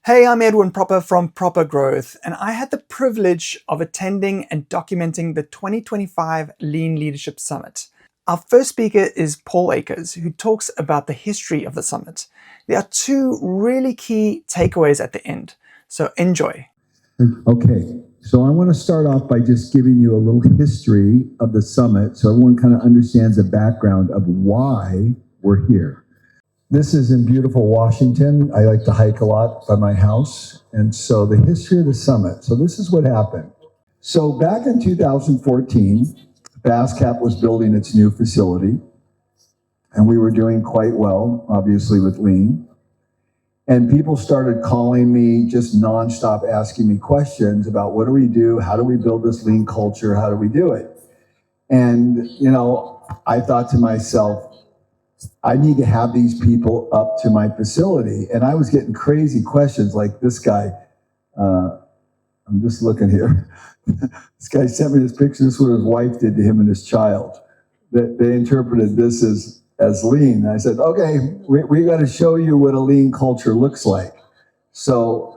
Hey, I'm Edwin Proper from Proper Growth, and I had the privilege of attending and documenting the 2025 Lean Leadership Summit. Our first speaker is Paul Akers, who talks about the history of the summit. There are two really key takeaways at the end, so enjoy. Okay, so I want to start off by just giving you a little history of the summit so everyone kind of understands the background of why we're here. This is in beautiful Washington. I like to hike a lot by my house. And so the history of the summit. So this is what happened. So back in 2014, FastCap was building its new facility. And we were doing quite well, obviously, with Lean. And people started calling me just nonstop, asking me questions about what do we do? How do we build this Lean culture? How do we do it? And, I thought to myself, I need to have these people up to my facility. And I was getting crazy questions like this guy. I'm just looking here. This guy sent me this picture. This is what his wife did to him and his child. They interpreted this as lean. And I said, okay, we got to show you what a lean culture looks like. So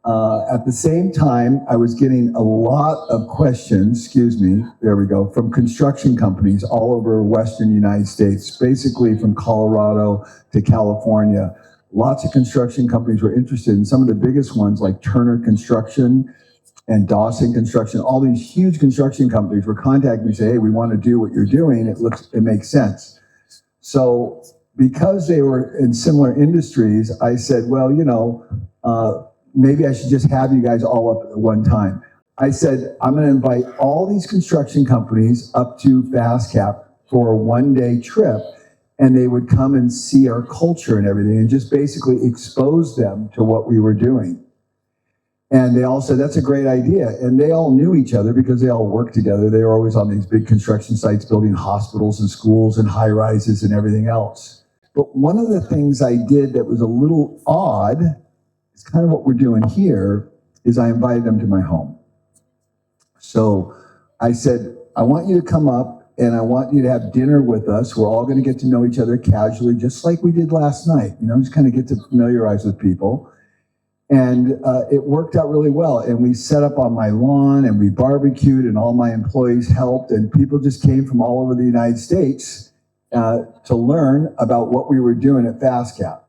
at the same time, I was getting a lot of questions, there we go, from construction companies all over Western United States, basically from Colorado to California. Lots of construction companies were interested in some of the biggest ones like Turner Construction and Dawson Construction. All these huge construction companies were contacting me and say, hey, we want to do what you're doing. It makes sense. So because they were in similar industries, I said, well, maybe I should just have you guys all up at one time. I said, I'm going to invite all these construction companies up to FastCap for a one-day trip, and they would come and see our culture and everything and just basically expose them to what we were doing. And they all said, that's a great idea. And they all knew each other because they all worked together. They were always on these big construction sites building hospitals and schools and high-rises and everything else. But one of the things I did that was a little odd, it's kind of what we're doing here, is I invited them to my home. So I said, I want you to come up and I want you to have dinner with us. We're all going to get to know each other casually, just like we did last night, just kind of get to familiarize with people. And it worked out really well. And we set up on my lawn and we barbecued and all my employees helped and people just came from all over the United States to learn about what we were doing at FastCap.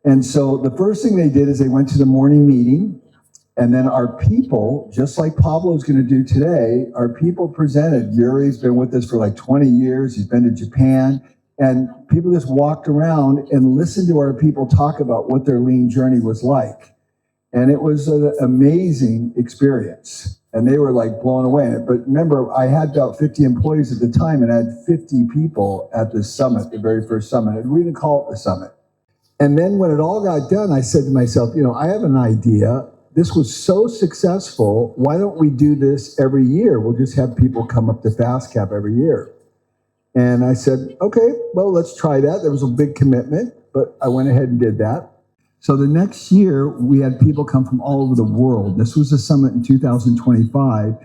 And so the first thing they did is they went to the morning meeting, and then our people, just like Pablo's going to do today, our people presented. Yuri's been with us for like 20 years. He's been to Japan, and people just walked around and listened to our people talk about what their lean journey was like. And it was an amazing experience. And they were like blown away. But remember, I had about 50 employees at the time, and I had 50 people at the summit, the very first summit. And we didn't call it the summit. And then when it all got done, I said to myself, I have an idea. This was so successful. Why don't we do this every year? We'll just have people come up to FastCap every year. And I said, okay, well, let's try that. There was a big commitment, but I went ahead and did that. So the next year, we had people come from all over the world. This was a summit in 2025.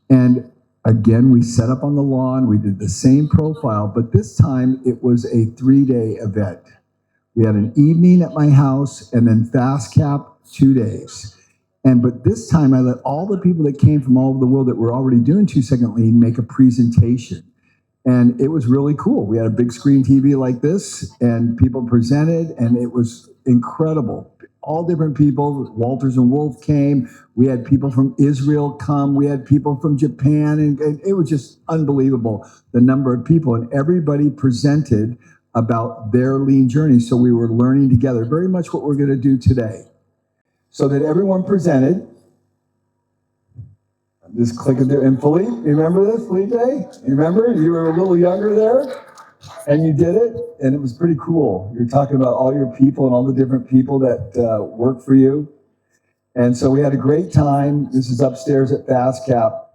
And again, we set up on the lawn. We did the same profile, but this time it was a 3-day event. We had an evening at my house and then FastCap 2 days. But this time I let all the people that came from all over the world that were already doing 2-second lean make a presentation. And it was really cool. We had a big screen TV like this and people presented and it was incredible. All different people, Walters and Wolf came. We had people from Israel come. We had people from Japan and it was just unbelievable, the number of people. And everybody presented about their lean journey. So we were learning together, very much what we're going to do today. So that everyone presented. I'm just clicking there. And Felipe, you remember this, Felipe? You remember? You were a little younger there and you did it. And it was pretty cool. You're talking about all your people and all the different people that work for you. And so we had a great time. This is upstairs at FastCap.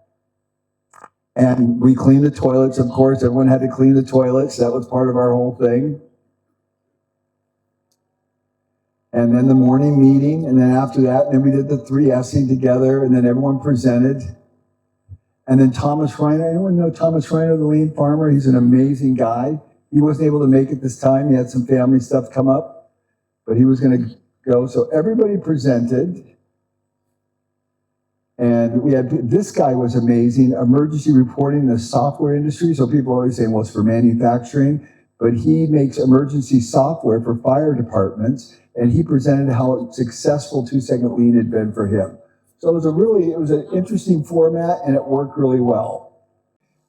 And we cleaned the toilets, of course. Everyone had to clean the toilets. That was part of our whole thing. And then the morning meeting. And then after that, then we did the 3S'ing together. And then everyone presented. And then Thomas Reiner. Anyone know Thomas Reiner, the lean farmer? He's an amazing guy. He wasn't able to make it this time. He had some family stuff come up. But he was going to go. So everybody presented. And we had, this guy was amazing, emergency reporting in the software industry. So people are always saying, well, it's for manufacturing, but he makes emergency software for fire departments. And he presented how successful 2-second lean had been for him. So it was an interesting format, and it worked really well.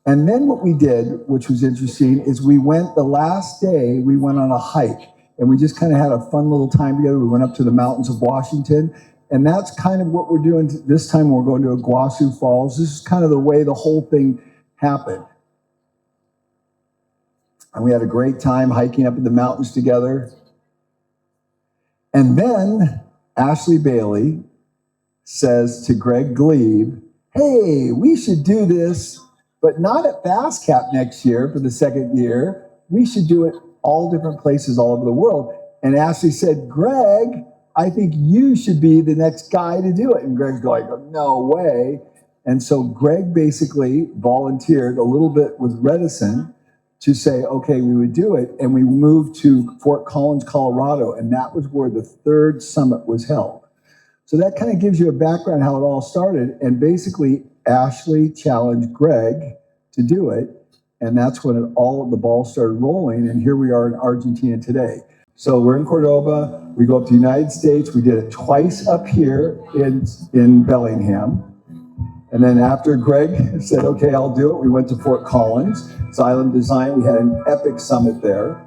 And then what we did, which was interesting, is the last day, we went on a hike, and we just kind of had a fun little time together. We went up to the mountains of Washington, and that's kind of what we're doing this time. We're going to Iguazu Falls. This is kind of the way the whole thing happened. And we had a great time hiking up in the mountains together. And then Ashley Bailey says to Greg Glebe, hey, we should do this, but not at FastCap next year for the second year. We should do it all different places all over the world. And Ashley said, Greg, I think you should be the next guy to do it. And Greg's going, no way. And so Greg basically volunteered a little bit with reticent to say, okay, we would do it. And we moved to Fort Collins, Colorado. And that was where the third summit was held. So that kind of gives you a background how it all started. And basically, Ashley challenged Greg to do it. And that's when the ball started rolling. And here we are in Argentina today. So we're in Cordoba. We go up to the United States. We did it twice up here in Bellingham. And then after Greg said, okay, I'll do it, we went to Fort Collins, Xylem Design. We had an epic summit there.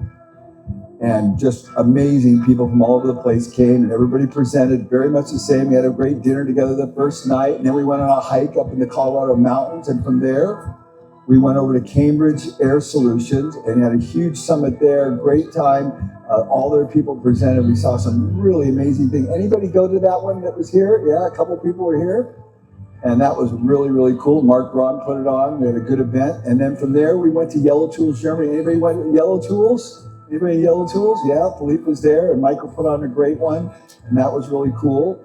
And just amazing people from all over the place came, and everybody presented very much the same. We had a great dinner together the first night, and then we went on a hike up in the Colorado mountains. And from there, we went over to Cambridge Air Solutions and had a huge summit there. Great time. All their people presented. We saw some really amazing things. Anybody go to that one that was here? Yeah, a couple people were here. And that was really, really cool. Mark Braun put it on. We had a good event. And then from there, we went to Yellow Tools, Germany. Anybody went to Yellow Tools? Anybody in Yellow Tools? Yeah, Philippe was there, and Michael put on a great one. And that was really cool.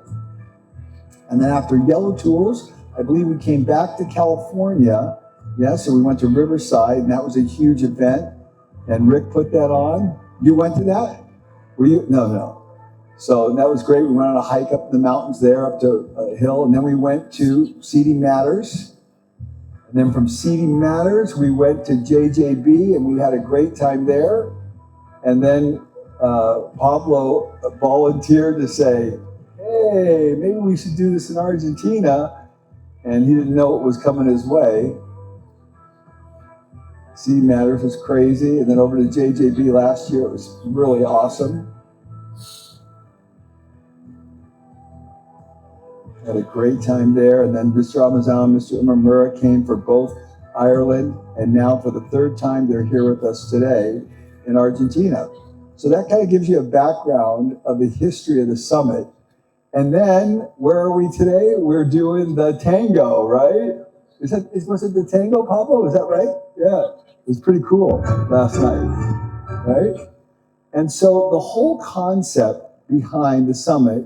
And then after Yellow Tools, I believe we came back to California. Yeah, so we went to Riverside, and that was a huge event. And Rick put that on. You went to that? Were you? No. So that was great. We went on a hike up the mountains there, up to a hill, and then we went to Seating Matters. And then from Seating Matters, we went to JJB, and we had a great time there. And then Pablo volunteered to say, hey, maybe we should do this in Argentina. And he didn't know what was coming his way. Seating Matters was crazy. And then over to JJB last year, it was really awesome. Had a great time there. And then Mr. Amazon, Mr. Umamura came for both Ireland, and now for the third time they're here with us today in Argentina. So that kind of gives you a background of the history of the summit. And then where are we today? We're doing the tango, right? Was it the tango, Pablo? Is that right? Yeah, it was pretty cool last night, right? And so the whole concept behind the summit,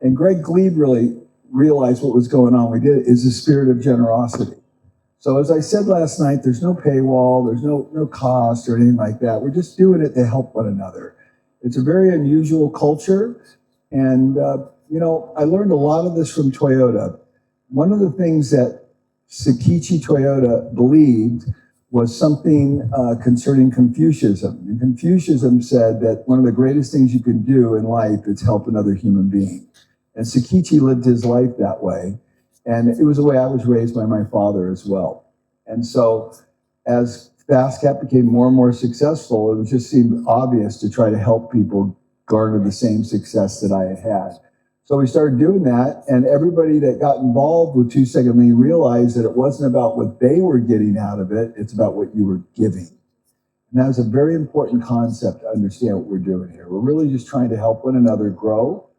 and Greg Glebe really realized what was going on. We did it, is the spirit of generosity. So as I said last night, there's no paywall, there's no cost or anything like that. We're just doing it to help one another. It's a very unusual culture. And, I learned a lot of this from Toyota. One of the things that Sakichi Toyota believed was something concerning Confucianism. And Confucianism said that one of the greatest things you can do in life is help another human being. And Sakichi lived his life that way. And it was the way I was raised by my father as well. And so as FastCap became more and more successful, it just seemed obvious to try to help people garner the same success that I had had. So we started doing that, and everybody that got involved with 2-Second Lean realized that it wasn't about what they were getting out of it, it's about what you were giving. And that was a very important concept to understand what we're doing here. We're really just trying to help one another grow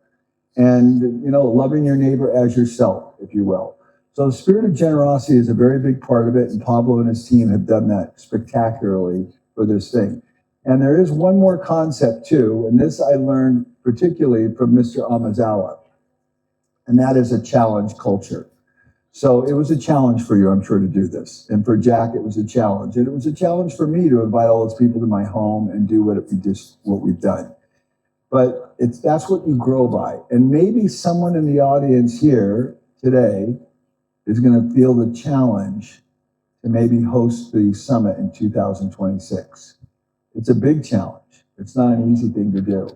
and, loving your neighbor as yourself, if you will. So the spirit of generosity is a very big part of it, and Pablo and his team have done that spectacularly for this thing. And there is one more concept too, and this I learned particularly from Mr. Amazawa, and that is a challenge culture. So it was a challenge for you, I'm sure, to do this. And for Jack, it was a challenge. And it was a challenge for me to invite all those people to my home and do what we've done. but that's what you grow by. And maybe someone in the audience here today is going to feel the challenge to maybe host the summit in 2026. It's a big challenge. It's not an easy thing to do.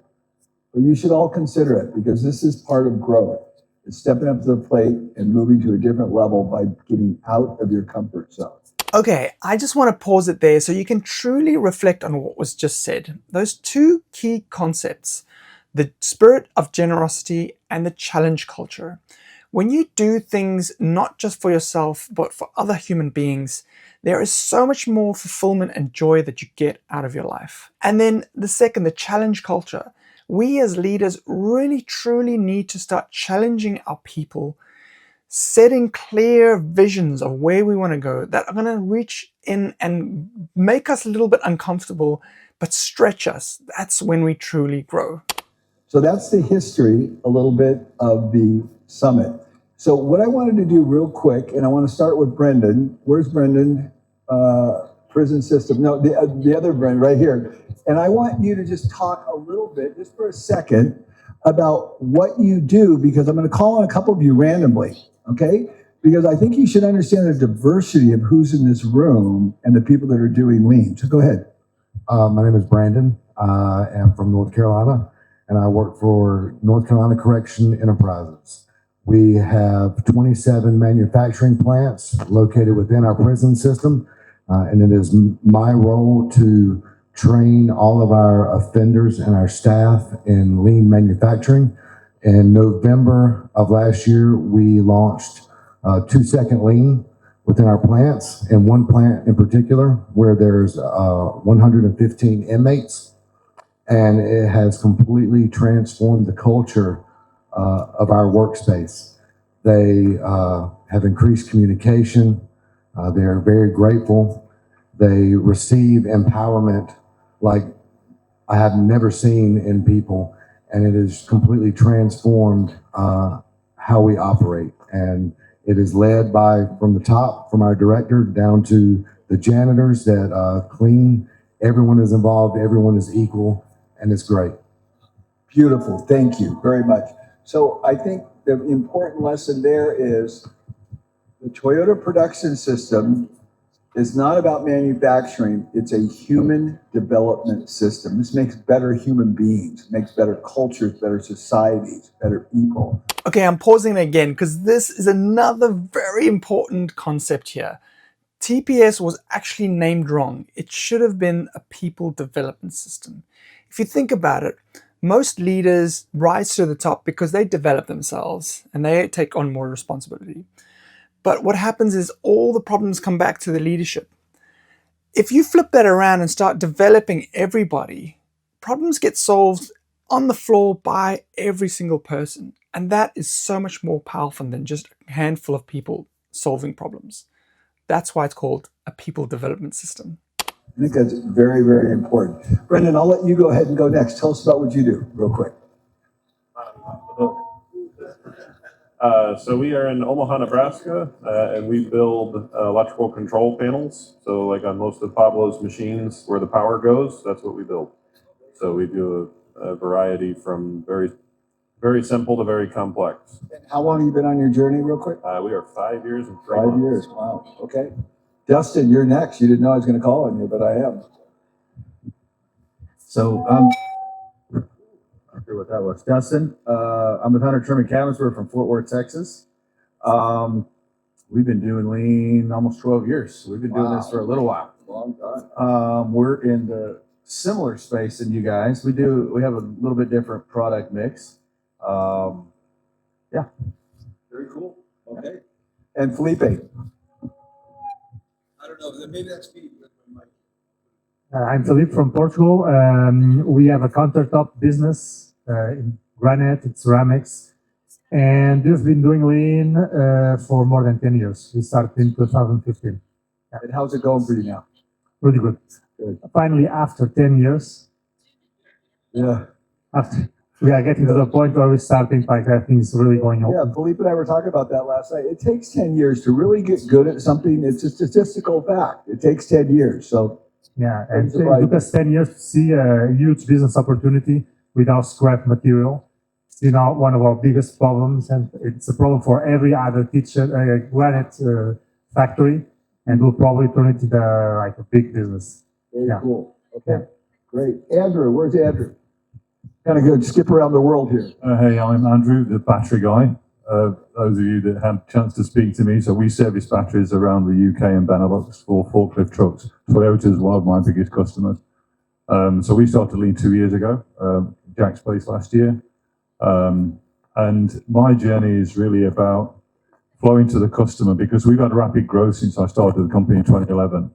But you should all consider it because this is part of growth. It's stepping up to the plate and moving to a different level by getting out of your comfort zone. Okay, I just want to pause it there so you can truly reflect on what was just said. Those two key concepts, the spirit of generosity and the challenge culture. When you do things not just for yourself, but for other human beings, there is so much more fulfillment and joy that you get out of your life. And then the second, the challenge culture. We as leaders really truly need to start challenging our people, setting clear visions of where we want to go that are going to reach in and make us a little bit uncomfortable, but stretch us. That's when we truly grow. So that's the history, a little bit of the summit. So what I wanted to do real quick, and I want to start with Brendan. Where's Brendan? Prison system. No, the other Brendan right here. And I want you to just talk a little bit, just for a second, about what you do, because I'm going to call on a couple of you randomly, okay? Because I think you should understand the diversity of who's in this room and the people that are doing lean. So go ahead. My name is Brandon. I am from North Carolina, and I work for North Carolina Correction Enterprises. We have 27 manufacturing plants located within our prison system, and it is my role to train all of our offenders and our staff in lean manufacturing. In November of last year, we launched 2-second lean within our plants, and one plant in particular where there's 115 inmates, and it has completely transformed the culture of our workspace. They have increased communication. They are very grateful. They receive empowerment like I have never seen in people, and it has completely transformed how we operate. And it is led by, from the top, from our director down to the janitors that clean. Everyone is involved, everyone is equal, and it's great. Beautiful. Thank you very much. So I think the important lesson there is the Toyota production system is not about manufacturing. It's a human development system. This makes better human beings, makes better cultures, better societies, better people. Okay, I'm pausing again because this is another very important concept here. TPS was actually named wrong. It should have been a people development system. If you think about it, most leaders rise to the top because they develop themselves and they take on more responsibility. But what happens is all the problems come back to the leadership. If you flip that around and start developing everybody, problems get solved on the floor by every single person. And that is so much more powerful than just a handful of people solving problems. That's why it's called a people development system. I think that's very, very important. Brendan, I'll let you go ahead and go next. Tell us about what you do real quick. So we are in Omaha, Nebraska, and we build electrical control panels. So like on most of Pablo's machines where the power goes, that's what we build. So we do a variety from very, very simple to very complex. And how long have you been on your journey real quick? We are 5 years and 3 5 months. years, wow, okay. Dustin, you're next. You didn't know I was gonna call on you, but I am. So I'm not sure what that was. Dustin, I'm with Hunter Trim and Cabins. We're from Fort Worth, Texas. We've been doing lean almost 12 years. We've been doing this for a little while. Long time. We're in the similar space than you guys. We have a little bit different product mix. Yeah. Very cool. Okay. And Felipe. I don't know. Maybe that's me. I'm Felipe from Portugal. We have a countertop business in granite and ceramics, and we've been doing lean for more than 10 years. We started in 2015. And how's it going for you now? Really good. Good. Finally, after 10 years, Yeah. we are getting to the point where we're starting like things really going on. Yeah, Felipe and I were talking about that last night. It takes 10 years to really get good at something. It's a statistical fact. It takes 10 years. So Yeah, and it took us 10 years to see a huge business opportunity without scrap material. It's one of our biggest problems, and it's a problem for every other granite factory, and we'll probably turn it into a big business. Very cool. Okay, great. Andrew, where's Andrew? Kind of good. Skip around the world here. Hey, I'm Andrew, the battery guy. Those of you that had a chance to speak to me, so we service batteries around the UK and Benelux for forklift trucks. Toyota is one of my biggest customers. So we started Lean 2 years ago, Jack's place last year. And my journey is really about flowing to the customer, because we've had rapid growth since I started the company in 2011.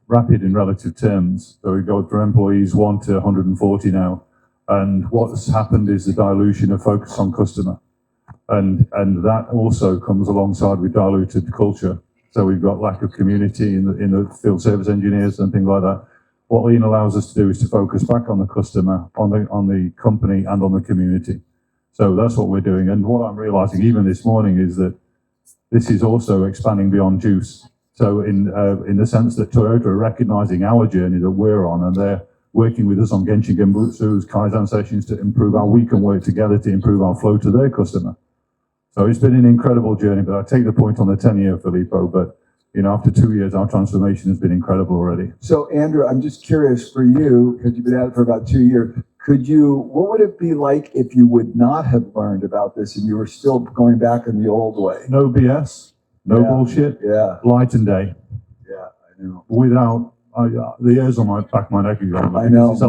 Rapid in relative terms. So we go from employees 1 to 140 now. And what's happened is the dilution of focus on customer. And that also comes alongside with diluted culture. So we've got lack of community in the field service engineers and things like that. What Lean allows us to do is to focus back on the customer, on the company, and on the community. So that's what we're doing. And what I'm realizing even this morning is that this is also expanding beyond juice. So in the sense that Toyota are recognizing our journey that we're on, and they're working with us on Genshin Genbutsu's Kaizen sessions to improve how we can work together to improve our flow to their customer. So it's been an incredible journey, but I take the point on the 10-year, Filippo, but after 2 years, our transformation has been incredible already. So Andrew, I'm just curious for you, because you've been at it for about 2 years, what would it be like if you would not have learned about this and you were still going back in the old way? No BS, no bullshit, light and day. Yeah, I know. Without, the hairs on my back of my neck again. I know, It's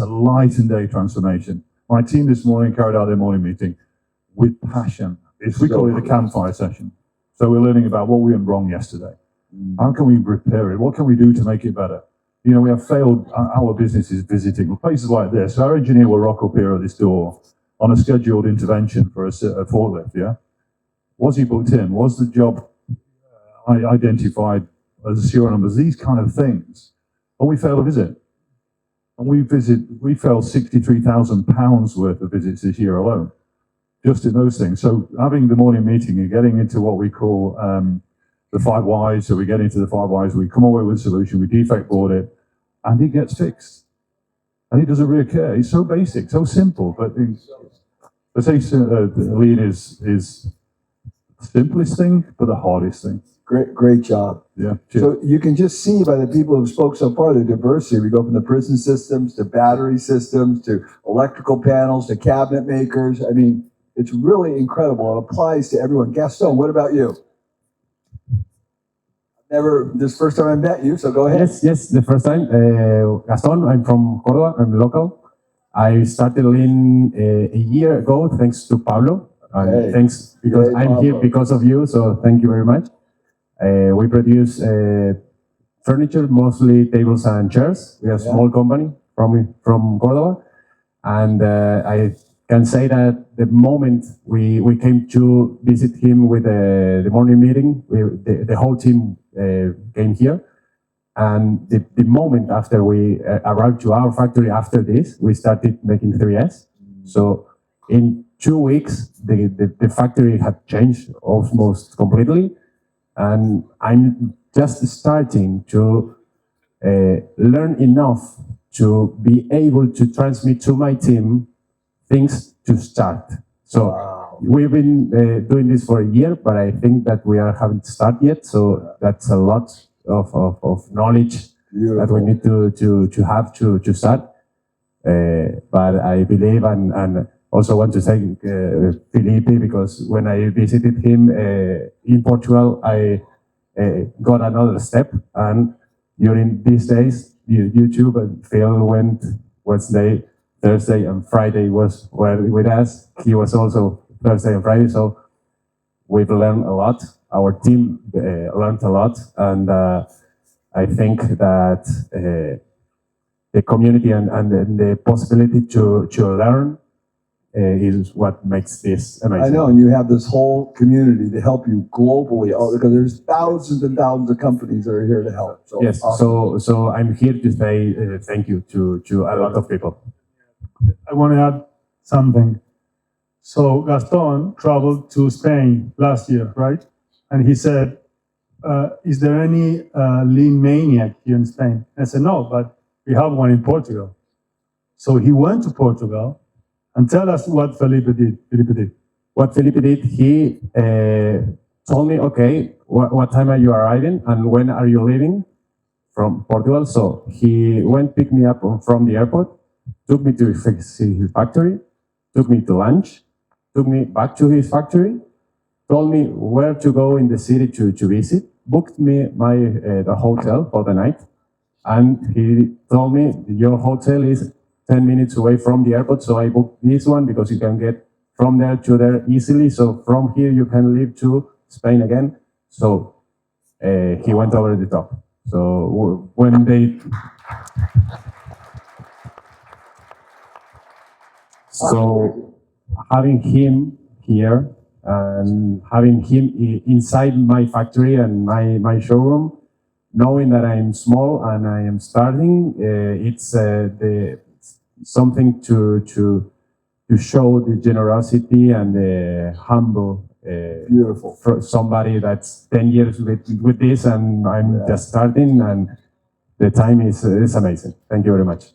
a light and day transformation. My team this morning carried out their morning meeting with passion. We call it a campfire session. So we're learning about what we went wrong yesterday. How can we repair it? What can we do to make it better? We have failed our businesses visiting places like this. Our engineer will rock up here at this door on a scheduled intervention for a forklift, yeah? Was he booked in? Was the job identified as a serial numbers? These kind of things. And we failed a visit. And we failed £63,000 worth of visits this year alone, just in those things. So having the morning meeting and getting into what we call the 5 whys, so we get into the 5 whys, we come away with a solution, we defect board it, and it gets fixed. And it doesn't reoccur. It's so basic, so simple, but I say Lean is the simplest thing, but the hardest thing. Great job. Yeah. Cheers. So you can just see by the people who spoke so far, the diversity. We go from the prison systems to battery systems to electrical panels to cabinet makers. I mean, it's really incredible. It applies to everyone. Gaston, what about you? This first time I met you, so go ahead. Yes, the first time. Gaston, I'm from Córdoba, I'm local. I started Lean a year ago, thanks to Pablo. Hey. Thanks, because Hey, I'm Pablo. here because of you, so thank you very much. We produce furniture, mostly tables and chairs. We are a small company from Córdoba. And I can say that the moment we came to visit him with the morning meeting, the whole team came here. And the moment after we arrived to our factory after this, we started making 3S. So in 2 weeks, the factory had changed almost completely. And I'm just starting to learn enough to be able to transmit to my team things to start. So we've been doing this for a year, but I think that we haven't started yet. So that's a lot of knowledge that we need to have to start. But I believe and also want to thank Felipe, because when I visited him in Portugal, I got another step. And during these days, YouTube and Phil went Wednesday, Thursday, and Friday was with us. He was also Thursday and Friday. So we've learned a lot. Our team learned a lot. And I think that the community and the possibility to learn is what makes this amazing. I know, and you have this whole community to help you globally, because there's thousands and thousands of companies that are here to help. So yes, awesome. so I'm here to say thank you to a lot of people. I want to add something. So Gaston traveled to Spain last year, right? And he said, is there any lean maniac here in Spain? I said, no, but we have one in Portugal. So he went to Portugal, and tell us what Felipe did. What Felipe did, he told me, okay, what time are you arriving and when are you leaving from Portugal? So he went, pick me up from the airport, took me to his factory, took me to lunch, took me back to his factory, told me where to go in the city to visit, booked me the hotel for the night, and he told me your hotel is 10 minutes away from the airport, so I booked this one because you can get from there to there easily. So from here you can leave to Spain again. So he went over the top. So when they so having him here and having him inside my factory and my showroom, knowing that I'm small and I am starting, it's something to show the generosity and the humble. Beautiful. For somebody that's 10 years with this, and I'm just starting, and the time is amazing. Thank you very much.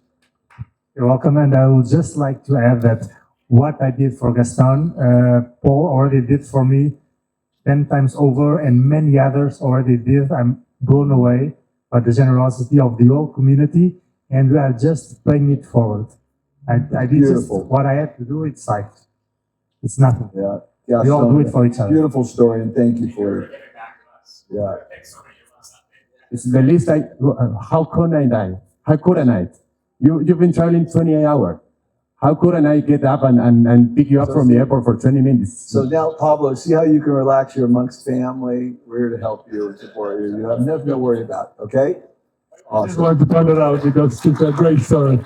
You're welcome. And I would just like to add that what I did for Gaston, Paul already did for me 10 times over, and many others already did. I'm blown away by the generosity of the whole community, and we are just paying it forward. I did just what I had to do. It's like, it's nothing. Yeah. We all do it for each other. Beautiful story, and thank you for it. Yeah. It's the least how couldn't I? How couldn't I? You've been traveling 28 hours. How couldn't I get up and pick you up from the airport for 20 minutes? So now, Pablo, see how you can relax. You're amongst family. We're here to help you and support you. You have nothing to worry about, okay? I just wanted to point it out because it's a great story.